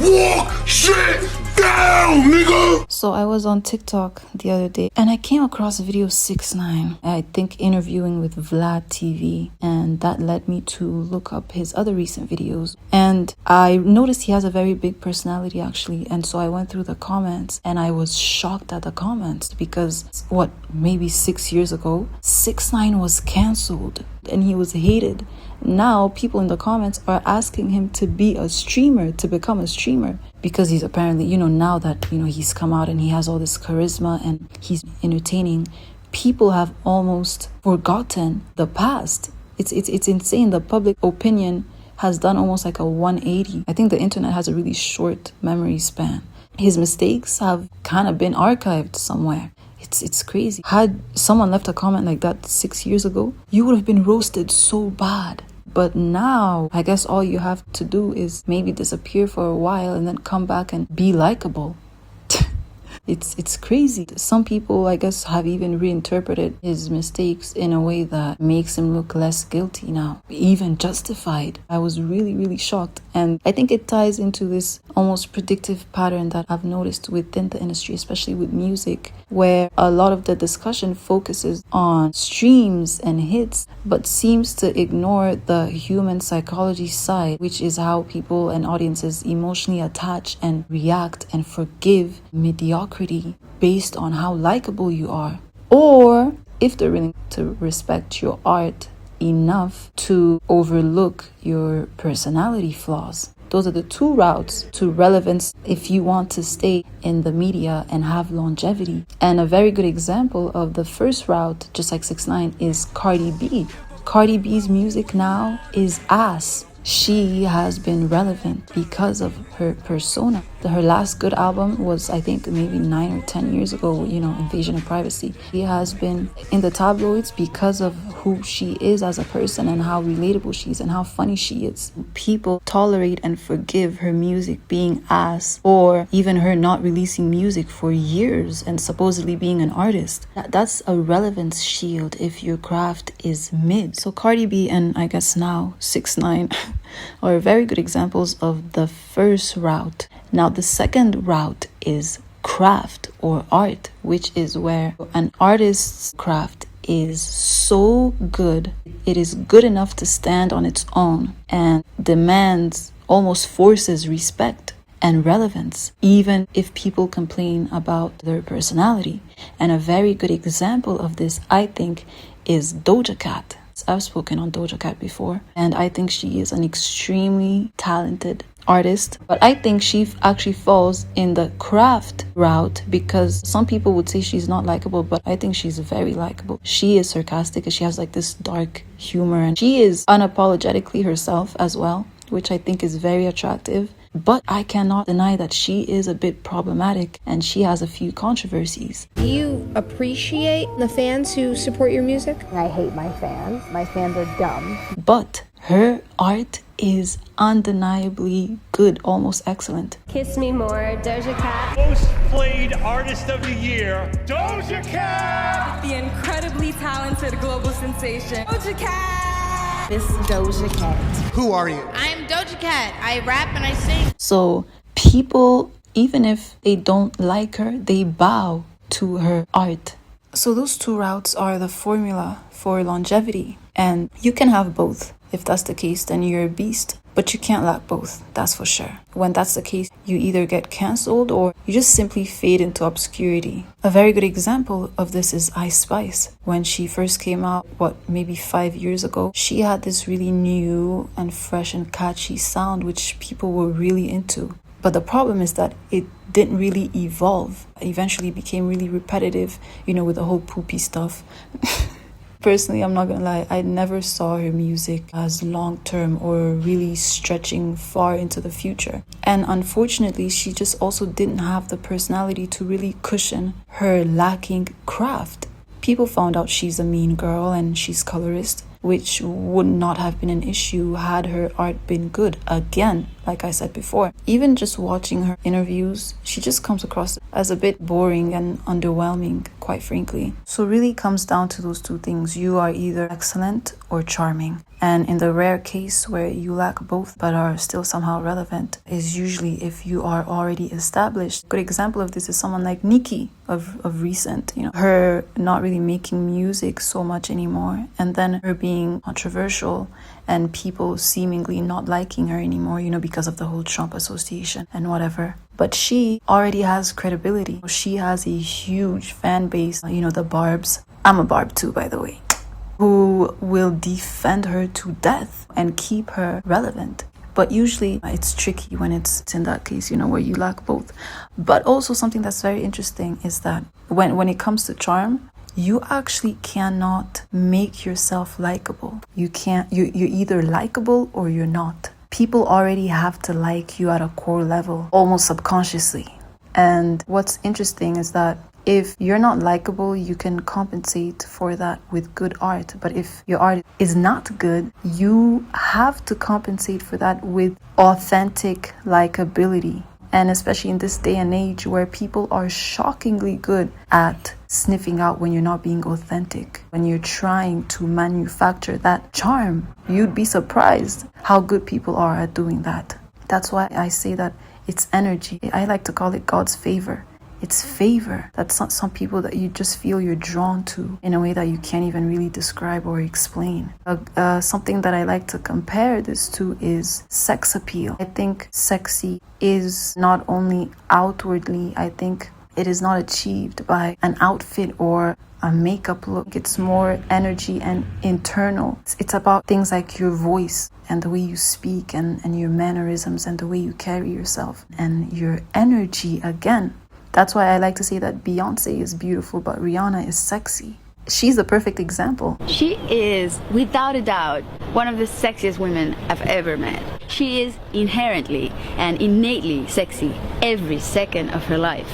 walk shit down, nigga. So I was on TikTok the other day and I came across a video of 6ix9ine, I think interviewing with Vlad TV, and that led me to look up his other recent videos. And I noticed he has a very big personality actually, and so I went through the comments and I was shocked at the comments because maybe 6 years ago 6ix9ine was cancelled and he was hated. Now people in the comments are asking him to be a streamer, to become a streamer, because he's apparently, now that, he's come out and he has all this charisma and he's entertaining. People have almost forgotten the past. It's insane. The public opinion has done almost like a 180. I think the internet has a really short memory span. His mistakes have kind of been archived somewhere. It's crazy. Had someone left a comment like that 6 years ago, you would have been roasted so bad. But now, I guess all you have to do is maybe disappear for a while and then come back and be likable. It's crazy. Some people, I guess, have even reinterpreted his mistakes in a way that makes him look less guilty now, even justified. I was really, really shocked. And I think it ties into this almost predictive pattern that I've noticed within the industry, especially with music, where a lot of the discussion focuses on streams and hits, but seems to ignore the human psychology side, which is how people and audiences emotionally attach and react and forgive mediocrity based on how likable you are, or if they're willing to respect your art enough to overlook your personality flaws. Those are the two routes to relevance if you want to stay in the media and have longevity. And a very good example of the first route, just like 6ix9ine, is Cardi B. Cardi B's music now is ass. She has been relevant because of her persona. Her last good album was, I think, maybe 9 or 10 years ago, Invasion of Privacy. She has been in the tabloids because of who she is as a person and how relatable she is and how funny she is. People tolerate and forgive her music being ass, or even her not releasing music for years and supposedly being an artist. That's a relevance shield if your craft is mid. So Cardi B and I guess now 6ix9ine are very good examples of the first route. Now the second route is craft or art, which is where an artist's craft is so good, it is good enough to stand on its own and demands, almost forces respect and relevance, even if people complain about their personality. And a very good example of this, I think, is Doja Cat. I've spoken on Doja Cat before, and I think she is an extremely talented artist, but I think she actually falls in the craft route because some people would say she's not likable, but I think she's very likable. She is sarcastic and she has like this dark humor, and she is unapologetically herself as well, which I think is very attractive. But I cannot deny that she is a bit problematic and she has a few controversies. Do you appreciate the fans who support your music? I hate my fans. My fans are dumb. But her art is undeniably good, almost excellent. Kiss Me More, Doja Cat. Most played artist of the year, Doja Cat! The incredibly talented global sensation, Doja Cat! This is Doja Cat. Who are you? I'm Doja Cat. I rap and I sing. So people, even if they don't like her, they bow to her art. So those two routes are the formula for longevity. And you can have both. If that's the case, then you're a beast. But you can't lack both, that's for sure. When that's the case, you either get cancelled or you just simply fade into obscurity. A very good example of this is Ice Spice. When she first came out, maybe 5 years ago, she had this really new and fresh and catchy sound which people were really into. But the problem is that it didn't really evolve. It eventually became really repetitive, with the whole poopy stuff. Personally, I'm not gonna lie, I never saw her music as long-term or really stretching far into the future. And unfortunately, she just also didn't have the personality to really cushion her lacking craft. People found out she's a mean girl and she's colorist, which would not have been an issue had her art been good. Again, like I said before, even just watching her interviews, she just comes across as a bit boring and underwhelming. quite frankly. So really comes down to those two things. You are either excellent or charming. And in the rare case where you lack both but are still somehow relevant is usually if you are already established. A good example of this is someone like Nicki of recent, her not really making music so much anymore, and then her being controversial and people seemingly not liking her anymore, because of the whole Trump association and whatever. But she already has credibility. She has a huge fan base, the Barbs. I'm a Barb too, by the way, who will defend her to death and keep her relevant. But usually it's tricky when it's in that case, where you lack both. But also something that's very interesting is that when it comes to charm, you actually cannot make yourself likable. You're either likable or you're not. People already have to like you at a core level, almost subconsciously. And what's interesting is that if you're not likable, you can compensate for that with good art. But if your art is not good, you have to compensate for that with authentic likability. And especially in this day and age where people are shockingly good at sniffing out when you're not being authentic, when you're trying to manufacture that charm, you'd be surprised how good people are at doing that. That's why I say that it's energy. I like to call it God's favor. It's favor. That's not some people that you just feel you're drawn to in a way that you can't even really describe or explain. Something that I like to compare this to is sex appeal. I think sexy is not only outwardly, I think it is not achieved by an outfit or a makeup look. It's more energy and internal. It's about things like your voice and the way you speak and your mannerisms and the way you carry yourself and your energy again. That's why I like to say that Beyonce is beautiful, but Rihanna is sexy. She's the perfect example. She is, without a doubt, one of the sexiest women I've ever met. She is inherently and innately sexy every second of her life.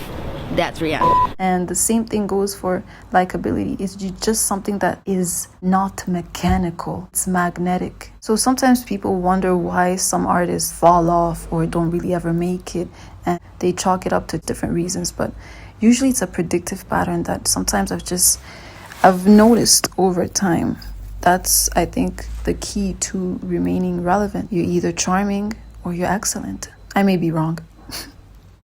That's Rihanna. And the same thing goes for likability. It's just something that is not mechanical. It's magnetic. So sometimes people wonder why some artists fall off or don't really ever make it. And they chalk it up to different reasons. But usually it's a predictive pattern that sometimes I've noticed over time. That's, I think, the key to remaining relevant. You're either charming or you're excellent. I may be wrong.